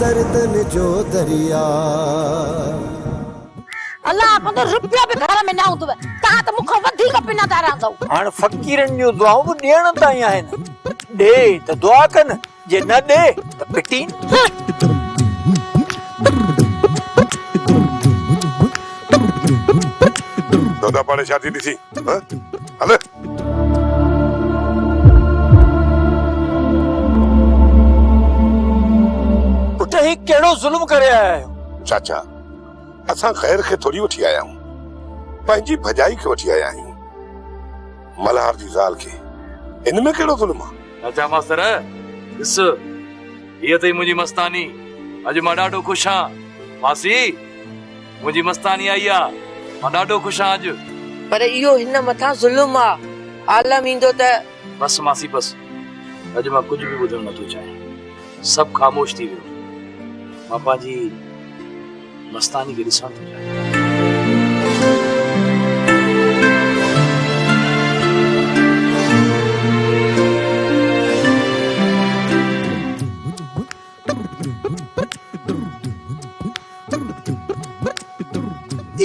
दर्दन जो दरिया। अल्लाह को तो रुपया भी घर में ना होतो ता त मुखो वधी का पिना तारा दो हां फकीरन जो दुआओं को देण ताई आहिन दे त दुआ कन जे न दे त पिटीन। दादा पाने शादी दी थी हां हले पुट ही केड़ो जुल्म करे आयो चाचा असा खैर के थोड़ी उठी आया हूं पंजी भजाई के उठी आया हूं मल्हार जी जाल के इनमें केड़ो जुल्म आ। अच्छा मास्टर इस ये तई मुजी मस्तानी अज मां डाडो खुश हां मासी मुजी मस्तानी आई आ मां डाडो खुश हां अज पर इयो हिन मथा जुल्म आ आलम इंदो त बस मासी बस अज मां कुछ भी बुधण न तो चाहे सब खामोश थी गयो मां पाजी मस्तानी के ॾिसण थो चाहियां।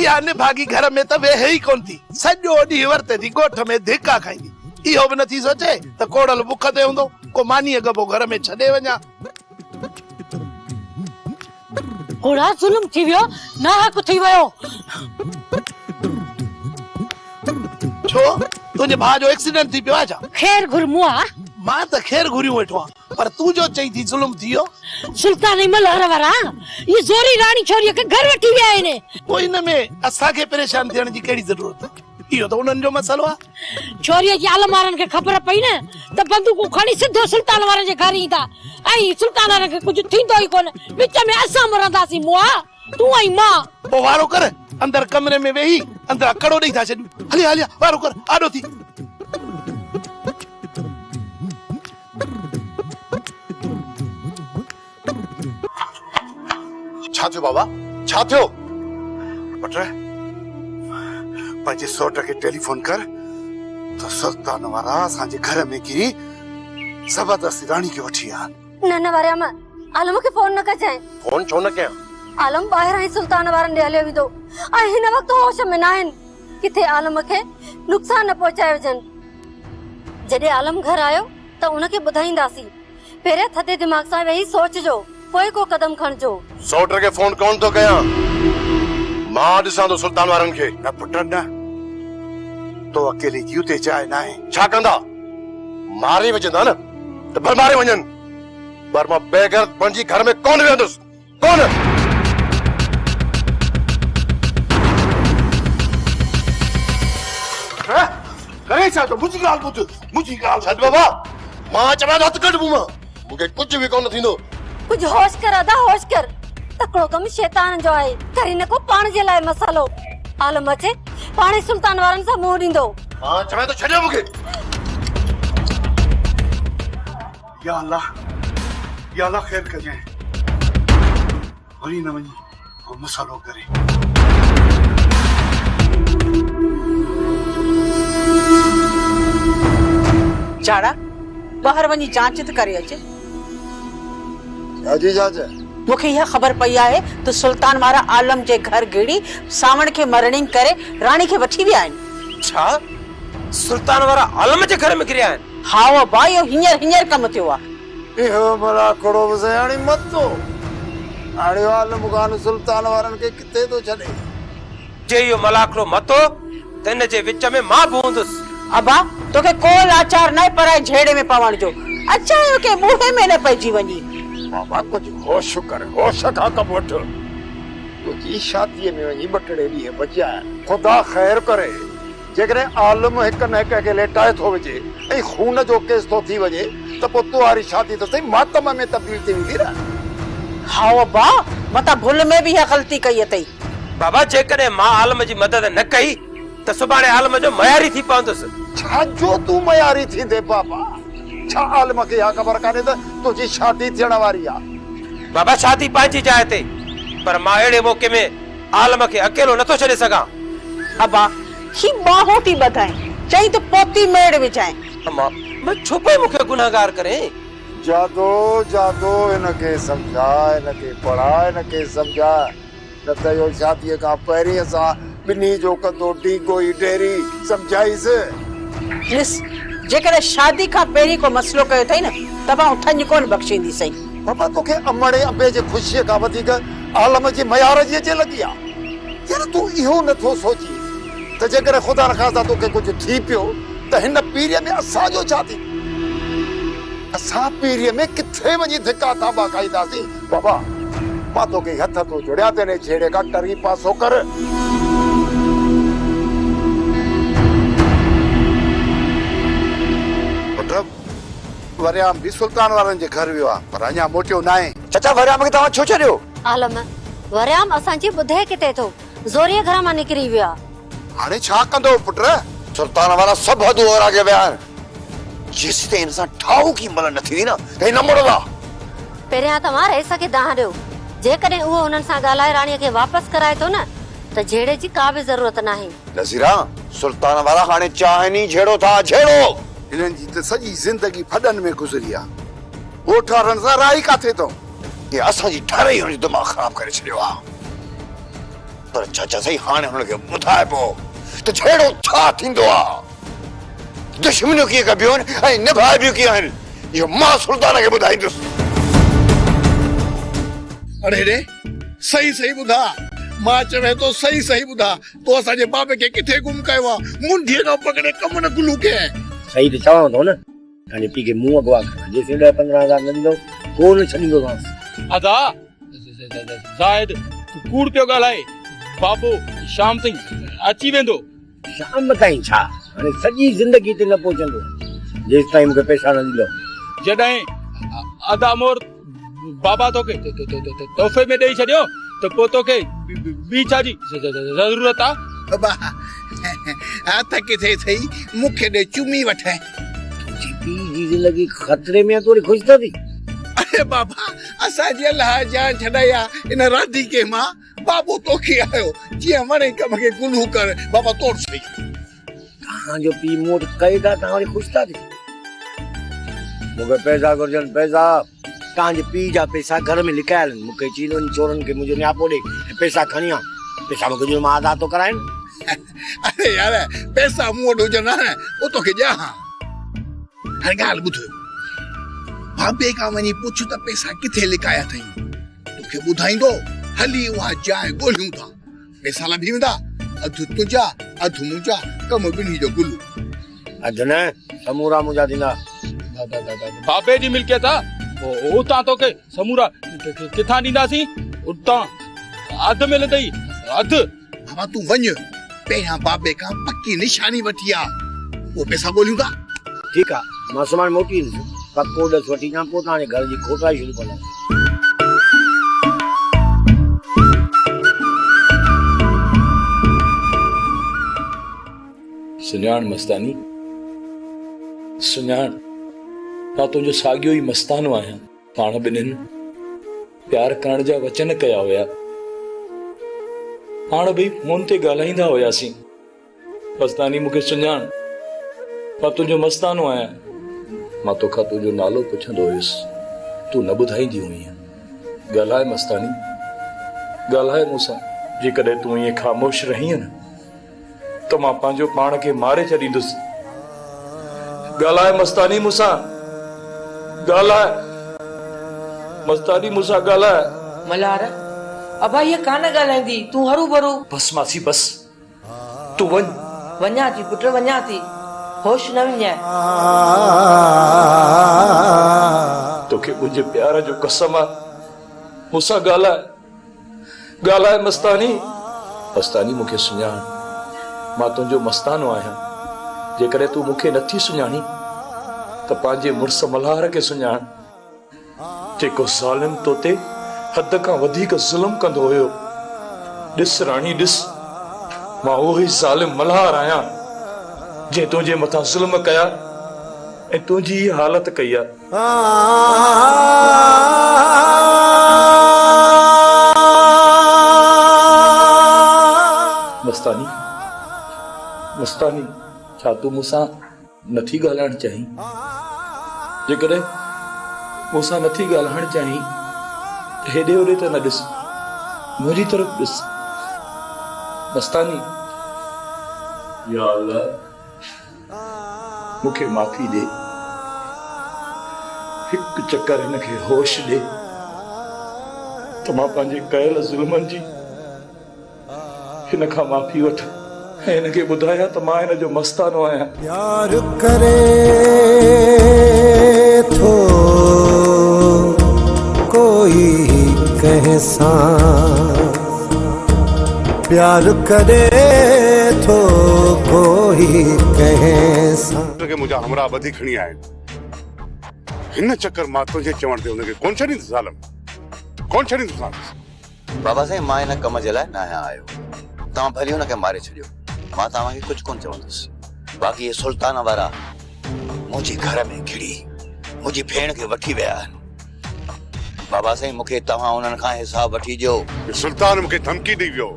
याने भागी घर में त वेहे ही कोन थी सॼो ॾींहुं वरते थी ॻोठ में धिका खाईंदी इहो बि नथी सोचे त कोड़ल बुख ते हूंदो को मानी अगबो घर में छॾे वञा। ओड़ा जुल्म थी वियो ना हक थी वियो छो तुझे भाउ जो एक्सीडेंट थी पियो आहे छा? खैर घुरमुआ मां त खैर घुरियो वेठो आं पर तू जो चई थी जुल्म थियो सुल्तान मल्हार वारा ये जोरी रानी छोरी के घर वठी विया आहिनि कोई न में असा के परेशान थियण जी केड़ी जरूरत आहे इहो त उन्हनि जो मसलो आहे। छोरी जी आलम वारन के खबर पई न त बंदूक खणी सिधो सुल्तान वारन जे घर ईंदा ऐं सुल्तान वारन के कुछ थींदो ही कोन विच में असां मरंदासी मुआ तू आई मां ओ वारो कर अंदर कमरे में वेही अंदर कड़ो ॾेई था छॾियूं हलिया हलिया वारो कर आडो थी। छा थियो बाबा छा थियो बटरे पंहिंजे सौट के टेलीफोन कर तो सुल्तान वारा असांजे घर में गिरी जबरदस्ती रानी के वठी आ। न न वारे अम्मा आलम के फोन न कजाए। फोन छो न कया आलम बाहर आई सुल्तान वारन दे हलियो विदो आ हिन वक्त होश में ना आहिन किथे आलम के नुकसान न पहुंचाए वजन। जडे आलम घर आयो त उनके बुधाईंदासी पेरे थदे दिमाग सां वेही सोचजो कोई को कदम खणजो। सौटर के फोन कौन तो कया मां ॾिसां तो सुल्तान वारन के न पुट न तो अकेले जीव ते चाहे ना है छा कंदा मारे वजंदा न तो भर मारे वजन पर मां बेगर पंजी घर में कौन वेंदुस कौन है करे छा तो मुझी गाल छद बाबा मां चवा तो हथ कढ बुमा मुके कुछ भी कोन थींदो कुछ होश कर अदा होश कर तकड़ो कम शैतान जो है करी न को पान जे लाए मसालो आलम अचे पानी सुल्तान वारन सा मुंह दींदो हां चवे तो छड़े मुके या अल्लाह खैर कर जाए वरी न वनी को मसालो करे चाड़ा बाहर वनी जांच त करे अचे अजी जांच मुखे यह खबर पई आए तो सुल्तान वारा आलम जे घर गिड़ी सावण के मरणिंग करे रानी के वठी भी आइन। छा सुल्तान वारा आलम जे घर में गिरया आहिनि? हाँ वो भाई हींअर कम थियो आ इहो मला कड़ो बसयाणी मत तो आड़े आलम खान सुल्तान वारन के किथे तो छड़े जे यो मलाकड़ो मतो तने जे विच में मां बूंदस अबा तोके को लाचार न पराए झेड़े में पवण जो अच्छा है के मुंह में न पइजी वनी बाबा कुछ होश कर होश खा कब वठ तुझी शादी में वनी बटड़े दी है बचा खुदा खैर करे जेकरे आलम एक न के लेटाए थो वजे ए खून जो केस तो थी वजे त पो तुम्हारी शादी तो सही मातम में तब्दील थी वेंदी ना। हाँ बा मता भूल में भी गलती कई तई बाबा जेकरे मां आलम जी मदद न कई त सुबाणे आलम जो मयारी थी पवंदस। छा जो तू मयारी थी दे बाबा छा आलम के या खबर काने त तुझी शादी थियण वारी आ। बाबा शादी पांची जाए ते पर मां एड़े मौके में आलम के अकेलो न तो छड़े सका। अबा ही बाहों थी बताए चाहिए तो पोती मेड़ विचाए अम्मा मैं छुपे मुखे गुनाहगार करे जादो जादो इनके सम्झा, इनके पढ़ा, इनके सम्झा। न त इहो शादीअ खां पहिरीं असां ॿिन्ही जो कंदो टीको ई ढेरी सम्झाईसि। ॾिस जेकॾहिं शादी खां पहिरीं को मसइलो कयो अथई न त मां ठंज कोन बख़्शींदी सही। बाबा तोखे अमड़े अंबे जे ख़ुशीअ खां वधीक आलम जी मयार जी अचे लॻी आहे। यार तूं इहो नथो सोची त जेकॾहिं ख़ुदा न ख़ास्ता तोखे कुझु थी पियो त हिन पीढ़ीअ में असांजो छा थी? असां पीढ़ीअ में किथे वञी धिका थाबा खाईंदासीं? बाबा मां तोखे हथ तो जोड़िया तेने छेड़े का टरी पासो कर। वरियाम भी सुल्तान वारनि जे घर वियो आहे पर अञा मोटियो न आहे। चाचा वरियाम खे तव्हां छो छॾियो? आलम वरियाम असांजी ॿुधे किथे थो, ज़ोरीअ घर मां निकिरी वियो आहे। हाणे छा कंदो पुट? सुल्तान वारा सभु हदूं ओरा के विया आहिनि। जेसिताईं हिन सां ठाहु की मल न थींदी न त न मुड़ंदा। पहिरियां तव्हां रईस खे दाह ॾियो, जेकॾहिं उहो हुननि सां ॻाल्हाए राणीअ खे वापसि कराए थो न त झेड़े जी का बि ज़रूरत नाहे। नज़ीरा सुल्तान वारा हाणे चाहनी झेड़ो था झेड़ो। हिननि जी त सॼी ज़िंदगी फॾनि में गुज़री आहे। ॻोठ वारनि सां राई काथे थो? ये असांजी ठारे ई हुनजो दिमाग़ ख़राब करे छॾियो आहे। पर चाचा सही हाणे हुनखे ॿुधाए पोइ त झेड़ो छा थींदो आहे, दुश्मनियूं कीअं कबियूं आहिनि ऐं निभाइबियूं कीअं आहिनि, इहो मां सुल्तान खे ॿुधाईंदुसि। अरे रे सही सही ॿुधा, मां चवे तो सही सही ॿुधा। तो असांजे बाबे खे किथे गुम कयो आहे? मुंडीअ खां पकड़े कम न गुलू के। सही तो चवां थो न, तव्हांजे पीउ खे मुंहुं अॻवा करणु जेसिं 10-15 हज़ार न ॾींदो कोन छॾींदो तव्हां। अदा ज़ाहिद कूड़ पियो ॻाल्हाए, बाबो शाम ताईं अची वेंदो। शाम ताईं छा, हाणे सॼी ज़िंदगी ते न पहुचंदो जेसि ताईं मूंखे पैसा न ॾींदो। जॾहिं अदा मोर बाबा तोखे तोहफ़े में ॾेई छॾियो त पोइ तोखे ॿी छा जी ज़रूरत आहे? बाबा हथ किथे सही मूंखे ॾे चुमी वठे। तुंहिंजी पीउ जी ज़िंदगी ख़तरे में आहे, तोरी ख़ुशि थो थी? अरे बाबा असांजी अलाह जान छॾाई आहे इन राधी के मां। बाबू तोखे आयो जीअं वणे कम खे गुलू कर। बाबा तोड़ सही तव्हांजो पीउ मूं वटि कई था, तव्हां वरी ख़ुशि था थी? मूंखे पैसा घुरजनि, पैसा। तव्हांजे पीउ जा पैसा घर में लिकायल आहिनि। मूंखे चीननि चोरनि खे मुंहिंजो नियापो ॾे ऐं पैसा खणी आ। पैसा मूंखे ॾियो, मां अदा थो कराइनि। अरे यार पैसा मूं वटि हुजनि न पोइ तोखे ॾियां। हाणे ॻाल्हि ॿुध, बाबे खां वञी पुछ त पैसा किथे लिकाया अथई। तोखे ॿुधाईंदो, हली उहा जाइ ॻोल्हियूं था। पैसा लभी वेंदा, अधु तुंहिंजा अधु मुंहिंजा, कम ॿिन्ही जो गुलू। अधु न समूरा मुंहिंजा थींदा। बाबे जी मिल्कियत आहे, उतां तोखे समूरा किथां ॾींदासीं? उतां अधु मिलंदई, अधु। बाबा तूं वञ, पहिरियां बाबे खां पक्की निशानी वठी आ, पोइ पैसा ॻोल्हियूं था। ठीकु आहे, मां सामान मोटी ईंदुसि, पको ॾस वठी अचां, पोइ तव्हांजे घर जी खोटाई शुरू कंदासीं। सुञाण मस्तानी, सुञाण मां तुंहिंजो साॻियो ई मस्तानो आहियां। पाण ॿिन्हिनि प्यार करण जा वचन कया हुया। हाणे भई फोन ते ॻाल्हाईंदा हुयासीं। मस्तानी मूंखे सुञाण, मां तुंहिंजो मस्तानो आहियां। मां तोखां तुंहिंजो नालो पुछंदो हुयुसि, तूं न ॿुधाईंदी हुईं। ॻाल्हाए मस्तानी, ॻाल्हाए मूंसां। जेकॾहिं तूं ईअं ख़ामोश रहीअ न त मां पंहिंजो पाण खे मारे छॾींदुसि। ॻाल्हाए मस्तानी मूंसां, ॻाल्हाए मस्तानी मूंसां, ॻाल्हाए। मल्हार अबा ये कान ॻाल्हाईंदी, तूं हरू भरू। बस मासी बस, तूं वञ। वञा थी पुट, वञा थी, होश न विञाए। तोखे मुंहिंजे प्यार जो कसम आहे, मूंसां ॻाल्हाए, ॻाल्हाए मस्तानी। मस्तानी मूंखे सुञाण, मां तुंहिंजो मस्तानो आहियां। जेकॾहिं तूं मूंखे नथी सुञाणी त पंहिंजे मुड़ुस मल्हार खे सुञाण, जेको ज़ालिम तो ते हद खां वधीक ज़ुल्म कंदो हुयो। ॾिस राणी ॾिस, मां उहो ई ज़ालिम मल्हार आहियां जंहिं तुंहिंजे मथां ज़ुल्म कया ऐं तुंहिंजी ही हालत कई आहे। मस्तानी, मस्तानी, छा तूं मूंसां नथी ॻाल्हाइण चाहीं? मूंसां नथी ॻाल्हाइण चाहीं हेॾे होॾे त न ॾिस, मुंहिंजी तरफ़ ॾिस। मस्तानी, या अल्लाह मूंखे माफ़ी ॾे, हिकु चकर हिनखे होश ॾे त मां पंहिंजे कयल ज़ुल्मनि जी हिन खां माफ़ी वठ ऐं हिनखे ॿुधायां त मां हिन जो मस्तानो आहियां। प्यार करे थो कोई कैसा, प्यार करे थो कोई कैसा। मुंहिंजा हमरा ॿधी खणी आहिनि, हिन चक्कर मां तुंहिंजे चवण ते हुनखे कोन छॾींदुसि ज़ालिम, कोन छॾींदुसि। बाबा साईं, मां हिन कम जे लाइ न आहियो, तव्हां भली हुनखे मारे छॾियो, मां तव्हांखे कुझु कोन चवंदुसि। बाक़ी ये सुल्तान वारा मुंहिंजे घर में घिड़ी मुंहिंजी भेण खे वठी विया आहिनि। बाबा साईं, मूंखे तव्हां उन्हनि खां हिसाब वठी ॾियो। सुल्तान मूंखे धमकी ॾेई वियो,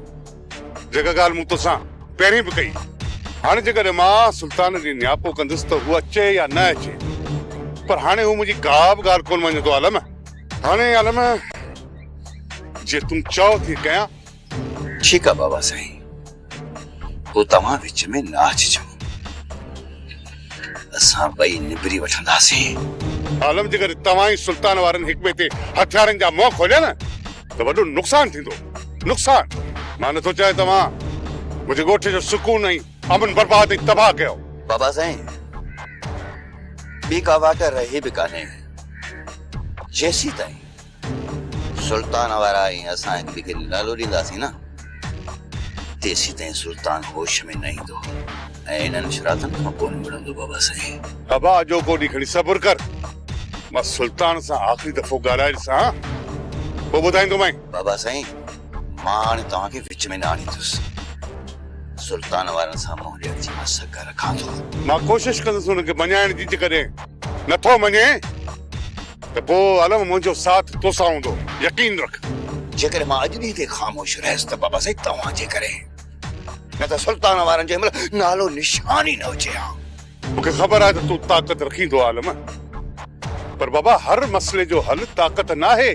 जेका ॻाल्हि मूं तोसां पहिरीं बि कई। हाणे जेकॾहिं मां सुल्तान जी न्यापो कंदुसि त हू अचे या न अचे, पर हाणे हू मुंहिंजी का बि ॻाल्हि कोन मञंदो। आलम, हाणे आलम जे तुम चओ थी कयां। ठीकु आहे बाबा साईं, पोइ तव्हां विच में न अचिजो, असां ॿई निबरी वठंदासीं। आलम, जेकॾहिं तव्हां ई सुल्तान वारनि हिक ॿिए ते हथियारनि जा मुंहं खोलिया न त वॾो नुक़सान थींदो, नुक़सान। मां नथो चाहे तव्हां मुंहिंजे ॻोठ जो सुकून ऐं अमन बर्बाद ऐं तबाह कयो। बाबा साईं, ॿी का वाट रही बि कान्हे, जेसी ताईं सुल्तान वारा ऐं असां हिक ॿिए खे न लोड़ींदासीं न, तेसी ताईं सुल्तान होश में न ईंदो ऐं इन्हनि शरातनि खां कोन मिलंदो। बाबा साईं, बाबा जो कोडी खणी सब्र कर, मां सुल्तान सां आख़िरी दफ़ो ॻाल्हाए ॾिसां, पोइ ॿुधाईंदोमांइ। बाबा साईं, मां हाणे तव्हांखे विच में न आणींदुसि, सुल्तान वारनि सां मुंहुं ॾियण जी मां सघ रखां थो। मां कोशिश कंदुसि हुनखे मञाइण जी, जेकॾहिं नथो मञे त पोइ आलम मुंहिंजो साथ तोसां हूंदो, यकीन रख। जेकॾहिं मां अॼु ॾींहं ते ख़ामोश रहियुसि त बाबा साईं तव्हांजे करे, न त सुल्तान वारनि जे महिल नालो निशान ई न हुजे हा। मूंखे ख़बर आहे त तूं ताक़त रखींदो आलम, पर बाबा हर मसइले जो हल ताक़त न आहे।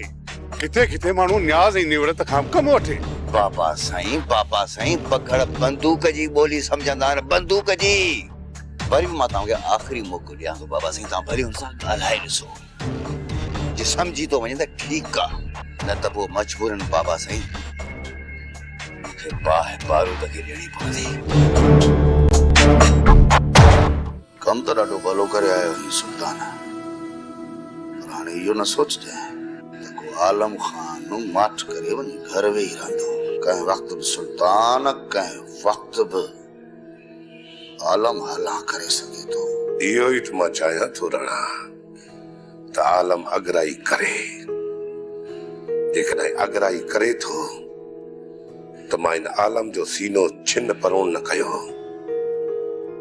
किथे किथे माण्हू न्याज़ ऐं निवरत खां कमु वठे। बाबा साईं पकड़ बंदूक जी ॿोली सम्झंदा आहिनि, बंदूक जी। वरी बि मां तव्हांखे आख़िरी मौक़ो ॾियां थो बाबा साईं, तव्हां भली हुन सां ॻाल्हाए ॾिसो, जे सम्झी थो वञे त ठीकु आहे, न त पोइ मजबूरन बाबा साईं मूंखे बाहि बारूद खे ॾियणी पवंदी। कम त ॾाढो भलो करे आयो आहीं सुल्तान, पर हाणे इहो न सोचजांइ त को आलम खान माठ करे वञी घर वेही रहंदो। कंहिं वक़्त बि सुल्तान, कंहिं वक़्त बि आलम हला करे सघे थो। इहो ई त मां चाहियां थो राणा, त आलम अगराई करे। जेकॾहिं अगराई करे थो त मां इन आलम जो सीनो छिन परोन न कयो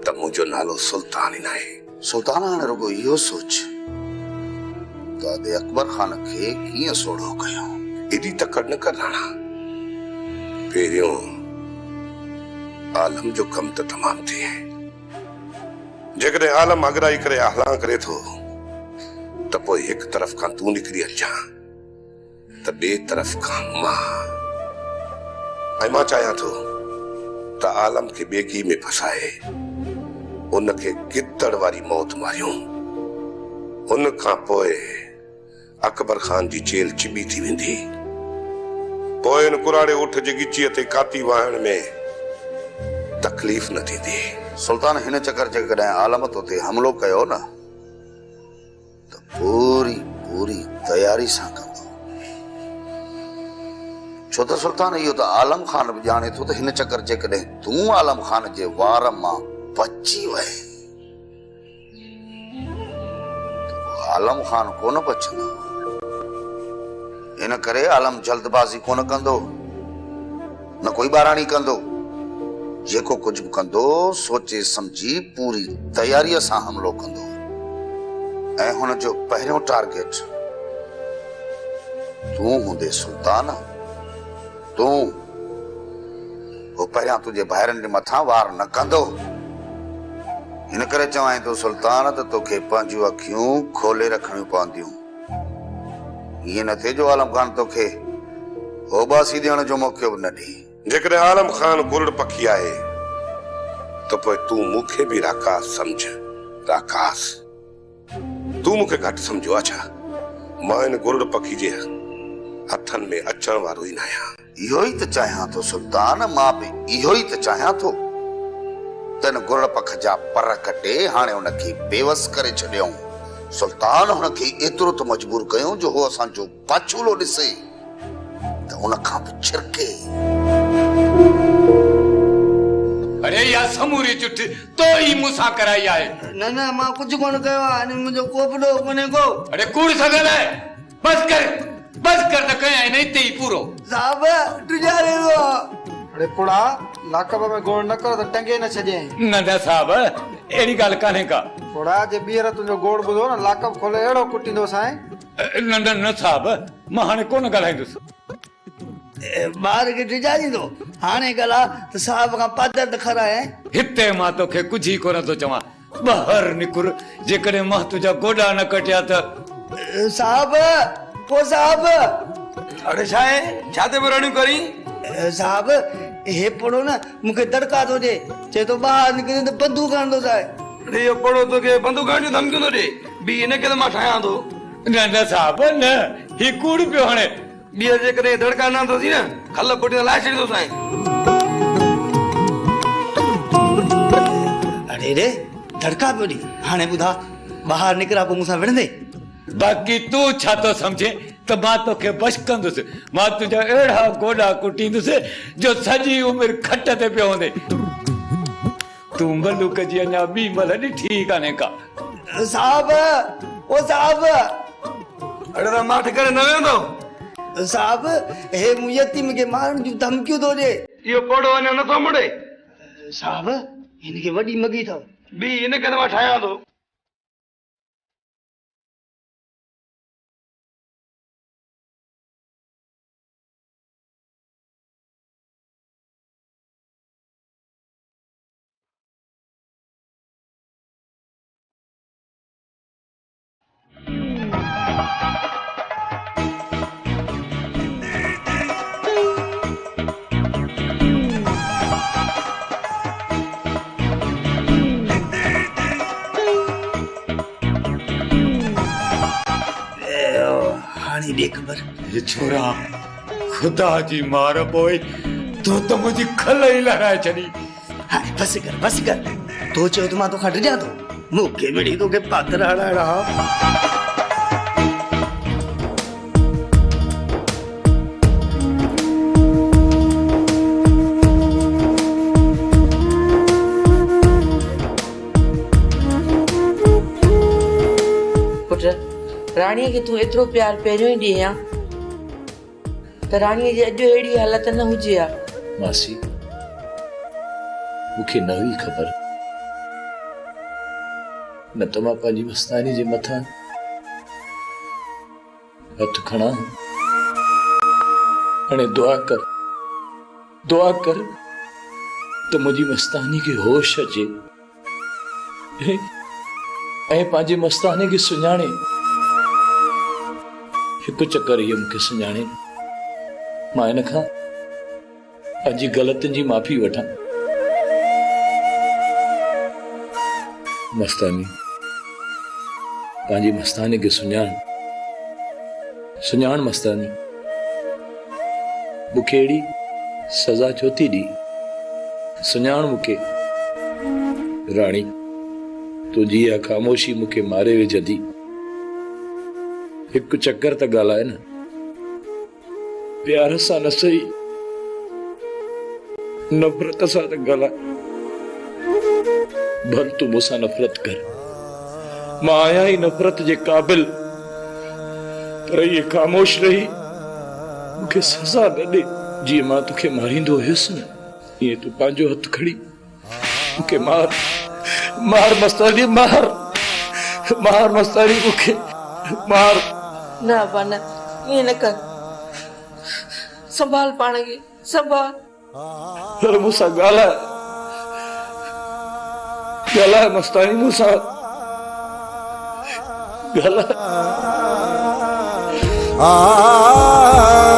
त मुंहिंजो नालो सुल्तान ई न आहे। सुल्तान हाणे रुगो इहो सोच त अकबर खान खे कीअं सोढ़ो कयो। एॾी तकड़ न कर राणा, पहिरियों आलम जो कम त तमामु थिए। जेकॾहिं आलम अगराई करे अहला करे थो त पोइ हिकु तरफ़ खां तूं निकिरी अचां त ॿिए तरफ़ खां मां। ऐं मां चाहियां थो त आलम खे ॿेगी में फसाए उनखे गिदड़ वारी मौत मारियूं। उन खां पोइ अकबर खान जी जेल चिॿी थी वेंदी। पोइ इन कुराड़े उठ जे गिचीअ ते काती वाहण में तकलीफ़ न थींदी। सुल्तान हिन चक्कर जेकॾहिं आलम तो ते हमलो कयो न त पूरी तयारी सां कंदो, छो त सुल्तान इहो त आलम खान बि ॼाणे थो त हिन चक्कर जेकॾहिं तूं आलम खान जे वार मां बची वए त आलम खान कोन बचंदो। इन करे आलम जल्दबाज़ी कोन कंदो, न कोई ॿाराणी कंदो। जेको कुछ भी कंदो सोचे समझी पूरी तैयारीअ सां हमलो कंदो। ऐं हुन जो पहिरियों टारगेट तूं हूंदे सुल्तान। तूं वो पहिरियां तुंहिंजे भाइरनि जे मथां वार न कंदो। हिन करे चवां थो सुल्तान त तोखे पंहिंजूं अखियूं खोले रखणियूं पवंदियूं। ये न थे जो आलम खान तो खे हो बासी देने जो मौके न दी जेकॾहिं आलम खान गुरड़ पखी आहे तो पोइ तू मूंखे बि राकास समझ। राकास तू मूंखे घटि सम्झो आहे छा? मां हिन गुरड़ पखी जे हथनि में अचण वारो ई न आहियां। इहो ई त चाहियां थो सुल्तान, मां बि इहो ई त चाहियां थो। तन गुरड़ पख जा पर कटे हाणे उनखे बेवस करे छॾियऊं। सुल्तान हुनखे एतिरो त मजबूर कयूं जो हो असांजो पाछूलो ॾिसे त उन खां बि छिरके। अरे या समूरी चुट तो ही मूंसां कराई आहे। न न मां कुझु कोन कयो आहे, अने मुंहिंजो कोपड़ो कोन्हे को। अरे कूड़ सगल है, बस कर त कया नहीं ते ही पूरो। साहब तुझारे दो। अरे पुड़ा लाकब में गोड़ न कर त टंगे न छजे। न न साहब एड़ी गाल काने का। पुड़ा जे बीहर तुझो गोड़ बुधो न लाकब खोले एड़ो कुटिंदो साए। न न न साहब मां हाने कोन ॻाल्हाईंदुस। बार के तुझारी दो हाने गला त साहब का पादर त खरा है। हिते मां तोखे कुछ ही कोन तो चवा। बाहर निकुर जेकॾहिं मां तुझा गोडा न कटिया त। साहब ओ साहब। अरे छाए छाते बरणी करी? साहब हे पड़ो न मुखे दड़का तो दे चे तो बाहर निकले तो बंदूक आन दो साए। अरे यो पड़ो तो के बंदूक आन जो धमकी तो दे बी इने के मां ठाया दो। न न साहब न ही कूड़ पियो हाणे। बीहर जे करे दड़का ना तो सी न खल पुटी लाए छड़ी दो साए। अरे रे दड़का पड़ी हाने बुधा बाहर निकरा को मुसा विणदे। बाकी तू छा तो समझे त मां तोखे बश कंदुसि। मां तुझा अहिड़ा गोॾा कुटींदुसि जो सॼी उमिरि खट ते पियो हूंदे। तूं मलूक जी अञा ॿी मल ॾिठी कान्हे का। साहब ओ साहब। अरे त मां ठिकाने न वेंदो। साहब हे मु यतीम के मारन जूं धमकियूं तो दे। यो पड़ो अञा न तो मुड़े। साहब इनके वडी मगी था बी इने के मां ठाया दो। देख खबर ये छोरा खुदा जी मार पोए तो मुझे खल ही लड़ाए छड़ी। हाँ बस कर तो चो तुम तो खट जा तो मुके बड़ी तो के पात्र हड़ा रहा। रानी के तू एतरो प्यार पहिरियों ही दिया त रानी जी अॼु अहिड़ी हालत न हुजे आ। मासी मुखे न हुई खबर न तो मां पंहिंजी मस्तानी जे मथां हथ खणा। हाणे दुआ कर तो मुझी मस्तानी के होश अचे ऐं पंहिंजे मस्तानी के सुञाणे। हिकु चक्कर ये मुखे सुञाणे मां इन खां पंहिंजी ग़लतियुनि जी माफ़ी वठां। मस्तानी पंहिंजी मस्तानी के सुञाण मस्तानी मुखे अहिड़ी सज़ा छो थी ॾी। सुञाण मुखे राणी तुंहिंजी इहा ख़ामोशी मुखे मारे विझंदी। हिकु चक्कर त ॻाल्हाए न प्यार सां न सही नफ़रत सां त ॻाल्हाए। भल तूं मूंसां नफ़रत कर मां आहियां ई नफ़रत जे क़ाबिल पर ये ख़ामोश रही मुखे सज़ा न ॾे। जीअं मां तोखे मारींदो हुयुसि न ईअं तूं पंहिंजो हथ खणी मुखे मार मस्तानी मार मस्तानी मुखे मार। न अबा न ये न कर संभाल पाण खे संभाल। पर मूंसां ॻाल्हाए मस्तानी मूंसां ॻाल्हाए। आ